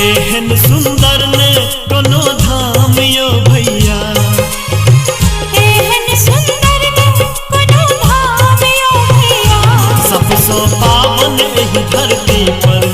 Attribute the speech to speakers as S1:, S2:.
S1: एहन सुंदर ने कोनो धाम यो भैया,
S2: एहन सुंदर ने कोनो धाम यो भैया।
S1: सबसे पावन एही धरती पर